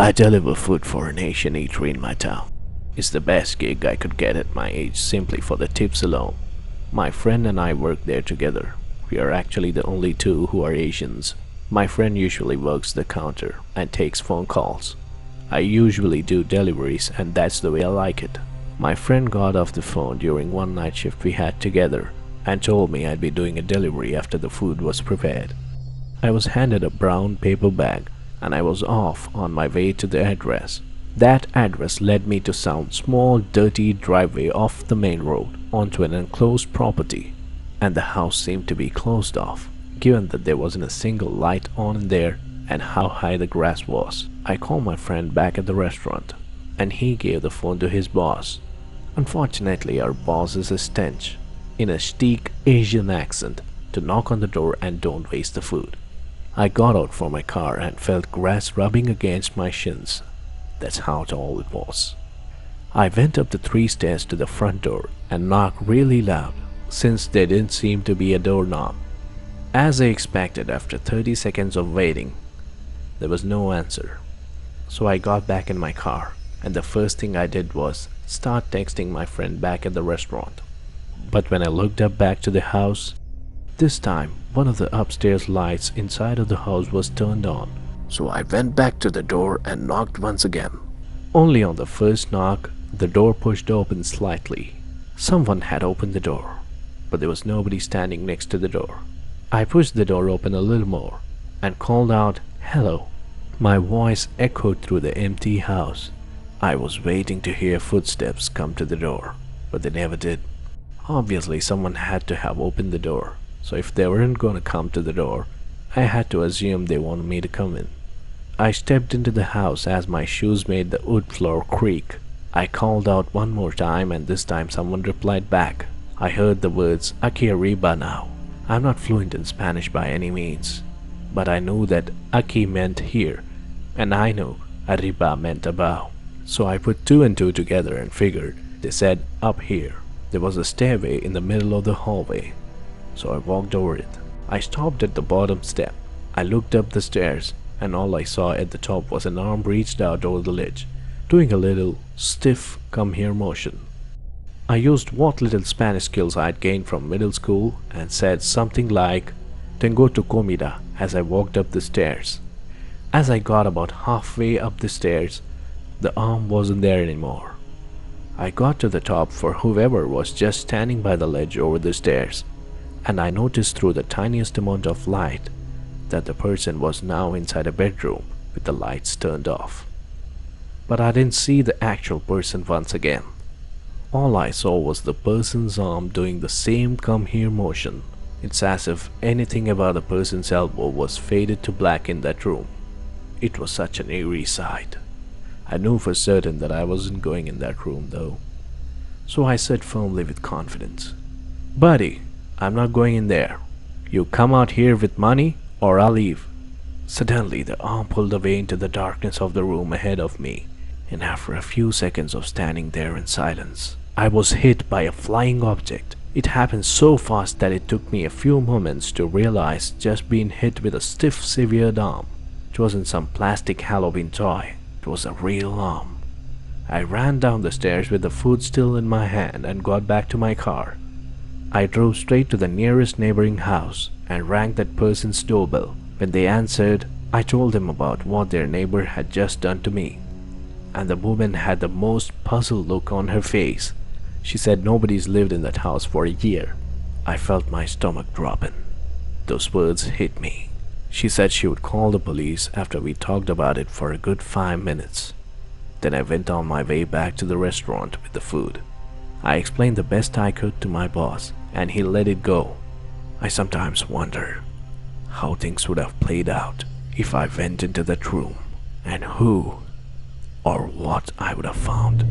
I deliver food for an Asian eatery in my town. It's the best gig I could get at my age simply for the tips alone. My friend and I work there together. We are actually the only two who are Asians. My friend usually works the counter and takes phone calls. I usually do deliveries, and that's the way I like it. My friend got off the phone during one night shift we had together and told me I'd be doing a delivery after the food was prepared. I was handed a brown paper bag and I was off on my way to the address. That address led me to some small dirty driveway off the main road onto an enclosed property, and the house seemed to be closed off, given that there wasn't a single light on in there and how high the grass was. I called my friend back at the restaurant, and he gave the phone to his boss. Unfortunately, our boss is a stench, in a chic Asian accent, to knock on the door and don't waste the food. I got out from my car and felt grass rubbing against my shins. That's how tall it was. I went up the 3 stairs to the front door and knocked really loud, since there didn't seem to be a doorknob. As I expected, after 30 seconds of waiting, there was no answer. So I got back in my car, and the first thing I did was start texting my friend back at the restaurant. But when I looked up back to the house, this time one of the upstairs lights inside of the house was turned on. So I went back to the door and knocked once again. Only on the first knock, the door pushed open slightly. Someone had opened the door, but there was nobody standing next to the door. I pushed the door open a little more and called out, "Hello." My voice echoed through the empty house. I was waiting to hear footsteps come to the door, but they never did. Obviously, someone had to have opened the door, so if they weren't going to come to the door, I had to assume they wanted me to come in. I stepped into the house as my shoes made the wood floor creak. I called out one more time, and this time someone replied back. I heard the words "Aquí arriba" now. I'm not fluent in Spanish by any means, but I knew that "aquí" meant here, and I knew "arriba" meant above. So I put 2 and 2 together and figured they said up here. There was a stairway in the middle of the hallway, so I walked over it. I stopped at the bottom step. I looked up the stairs, and all I saw at the top was an arm reached out over the ledge, doing a little stiff come here motion. I used what little Spanish skills I'd gained from middle school and said something like "Tengo tu comida" as I walked up the stairs. As I got about halfway up the stairs, the arm wasn't there anymore. I got to the top for whoever was just standing by the ledge over the stairs, and I noticed through the tiniest amount of light that the person was now inside a bedroom with the lights turned off. But I didn't see the actual person once again. All I saw was the person's arm doing the same come here motion. It's as if anything about the person's elbow was faded to black in that room. It was such an eerie sight. I knew for certain that I wasn't going in that room though. So I said firmly with confidence, "Buddy, I'm not going in there. You come out here with money or I'll leave." Suddenly the arm pulled away into the darkness of the room ahead of me, and after a few seconds of standing there in silence, I was hit by a flying object. It happened so fast that it took me a few moments to realize just being hit with a stiff, severed arm. It wasn't some plastic Halloween toy. It was a real arm. I ran down the stairs with the food still in my hand and got back to my car. I drove straight to the nearest neighboring house and rang that person's doorbell. When they answered, I told them about what their neighbor had just done to me, and the woman had the most puzzled look on her face. She said nobody's lived in that house for a year. I felt my stomach dropping. Those words hit me. She said she would call the police after we talked about it for a good 5 minutes. Then I went on my way back to the restaurant with the food. I explained the best I could to my boss, and he let it go. I sometimes wonder how things would have played out if I went into that room, and who or what I would have found.